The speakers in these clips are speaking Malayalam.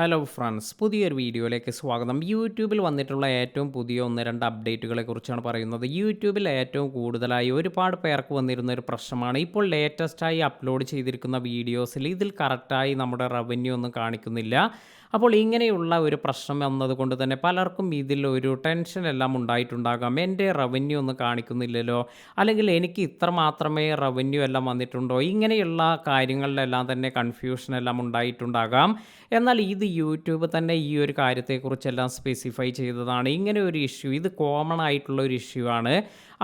ഹലോ ഫ്രണ്ട്സ്, പുതിയൊരു വീഡിയോയിലേക്ക് സ്വാഗതം. യൂട്യൂബിൽ വന്നിട്ടുള്ള ഏറ്റവും പുതിയ ഒന്ന് രണ്ട് അപ്ഡേറ്റുകളെ കുറിച്ചാണ് പറയുന്നത്. യൂട്യൂബിൽ ഏറ്റവും കൂടുതലായി ഒരുപാട് പേർക്ക് വന്നിരുന്ന ഒരു പ്രശ്നമാണ്. ഇപ്പോൾ ലേറ്റസ്റ്റായി അപ്ലോഡ് ചെയ്തിരിക്കുന്ന വീഡിയോസിൽ ഇതിൽ കറക്റ്റായി നമ്മുടെ റവന്യൂ ഒന്നും കാണിക്കുന്നില്ല. അപ്പോൾ ഇങ്ങനെയുള്ള ഒരു പ്രശ്നം വന്നതുകൊണ്ട് തന്നെ പലർക്കും ഇതിൽ ഒരു ടെൻഷനെല്ലാം ഉണ്ടായിട്ടുണ്ടാകാം. എൻ്റെ റവന്യൂ ഒന്നും കാണിക്കുന്നില്ലല്ലോ, അല്ലെങ്കിൽ എനിക്ക് ഇത്ര മാത്രമേ റവന്യൂ എല്ലാം വന്നിട്ടുണ്ടോ, ഇങ്ങനെയുള്ള കാര്യങ്ങളിലെല്ലാം തന്നെ കൺഫ്യൂഷനെല്ലാം ഉണ്ടായിട്ടുണ്ടാകാം. എന്നാൽ ഇത് യൂട്യൂബ് തന്നെ ഈ ഒരു കാര്യത്തെക്കുറിച്ചെല്ലാം സ്പെസിഫൈ ചെയ്തതാണ്. ഇങ്ങനെ ഒരു ഇഷ്യൂ ഇത് കോമൺ ആയിട്ടുള്ള ഒരു ഇഷ്യൂ ആണ്.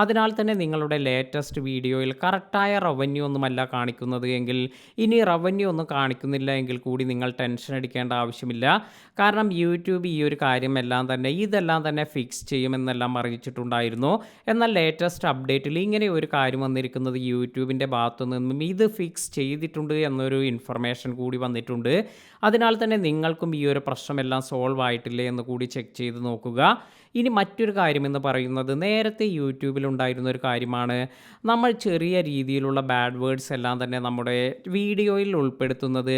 അതിനാൽ തന്നെ നിങ്ങളുടെ ലേറ്റസ്റ്റ് വീഡിയോയിൽ കറക്റ്റായ റവന്യൂ ഒന്നുമല്ല കാണിക്കുന്നത് എങ്കിൽ, ഇനി റവന്യൂ ഒന്നും കാണിക്കുന്നില്ല എങ്കിൽ കൂടി നിങ്ങൾ ടെൻഷൻ അടിക്കേണ്ട ആവശ്യമില്ല. കാരണം യൂട്യൂബ് ഈ ഒരു കാര്യം ഇതെല്ലാം തന്നെ ഫിക്സ് ചെയ്യുമെന്നെല്ലാം അറിയിച്ചിട്ടുണ്ടായിരുന്നു. എന്നാൽ ലേറ്റസ്റ്റ് അപ്ഡേറ്റിൽ ഇങ്ങനെ ഒരു കാര്യം വന്നിരിക്കുന്നത് യൂട്യൂബിൻ്റെ ഭാഗത്തു നിന്നും ഇത് ഫിക്സ് ചെയ്തിട്ടുണ്ട് എന്നൊരു ഇൻഫർമേഷൻ കൂടി വന്നിട്ടുണ്ട്. അതിനാൽ തന്നെ നിങ്ങൾക്കും ഈ ഒരു പ്രശ്നമെല്ലാം സോൾവ് ആയിട്ടില്ലേ എന്ന് കൂടി ചെക്ക് ചെയ്ത് നോക്കുക. ഇനി മറ്റൊരു കാര്യമെന്ന് പറയുന്നത്, നേരത്തെ യൂട്യൂബിലുണ്ടായിരുന്ന ഒരു കാര്യമാണ്, നമ്മൾ ചെറിയ രീതിയിലുള്ള ബാഡ് വേർഡ്സ് എല്ലാം തന്നെ നമ്മുടെ വീഡിയോയിൽ ഉൾപ്പെടുത്തുന്നത്.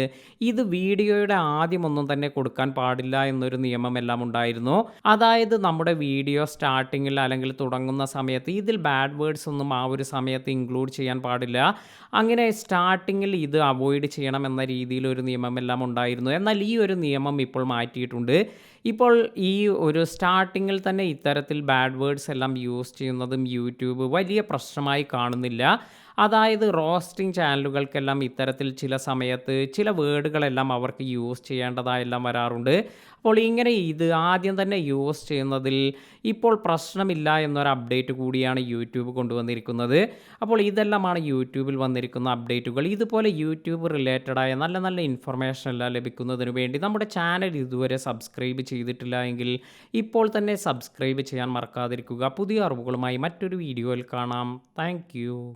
ഇത് വീഡിയോയുടെ ആദ്യമൊന്നും തന്നെ കൊടുക്കാൻ പാടില്ല എന്നൊരു നിയമമെല്ലാം ഉണ്ടായിരുന്നു. അതായത് നമ്മുടെ വീഡിയോ സ്റ്റാർട്ടിങ്ങിൽ അല്ലെങ്കിൽ തുടങ്ങുന്ന സമയത്ത് ഇതിൽ ബാഡ് വേർഡ്സ് ഒന്നും ആ ഒരു സമയത്ത് ഇൻക്ലൂഡ് ചെയ്യാൻ പാടില്ല. അങ്ങനെ സ്റ്റാർട്ടിങ്ങിൽ ഇത് അവോയ്ഡ് ചെയ്യണമെന്ന രീതിയിൽ ഒരു നിയമമെല്ലാം ഉണ്ടായിരുന്നു. എന്നാൽ ഈ ഒരു നിയമം ഇപ്പോൾ മാറ്റിയിട്ടുണ്ട്. ഇപ്പോൾ ഈ ഒരു സ്റ്റാർട്ടിങ്ങിൽ തന്നെ ഇത്തരത്തിൽ ബാഡ് വേർഡ്സ് എല്ലാം യൂസ് ചെയ്യുന്നതും യൂട്യൂബ് വലിയ പ്രശ്നമായി കാണുന്നില്ല. അതായത് റോസ്റ്റിംഗ് ചാനലുകൾക്കെല്ലാം ഇത്തരത്തിൽ ചില സമയത്ത് ചില വേർഡുകളെല്ലാം അവർക്ക് യൂസ് ചെയ്യേണ്ടതായെല്ലാം വരാറുണ്ട്. അപ്പോൾ ഇങ്ങനെ ഇത് ആദ്യം തന്നെ യൂസ് ചെയ്യുന്നതിൽ ഇപ്പോൾ പ്രശ്നമില്ല എന്നൊരു അപ്ഡേറ്റ് കൂടിയാണ് യൂട്യൂബ് കൊണ്ടുവന്നിരിക്കുന്നത്. അപ്പോൾ ഇതെല്ലാമാണ് യൂട്യൂബിൽ വന്നിരിക്കുന്ന അപ്ഡേറ്റുകൾ. ഇതുപോലെ യൂട്യൂബ് റിലേറ്റഡായ നല്ല നല്ല ഇൻഫർമേഷൻ എല്ലാം ലഭിക്കുന്നതിന് വേണ്ടി നമ്മുടെ ചാനൽ ഇതുവരെ സബ്സ്ക്രൈബ് ചെയ്തിട്ടില്ല എങ്കിൽ ഇപ്പോൾ തന്നെ സബ്സ്ക്രൈബ് ചെയ്യാൻ മറക്കാതിരിക്കുക. പുതിയ അറിവുകളുമായി മറ്റൊരു വീഡിയോയിൽ കാണാം. താങ്ക്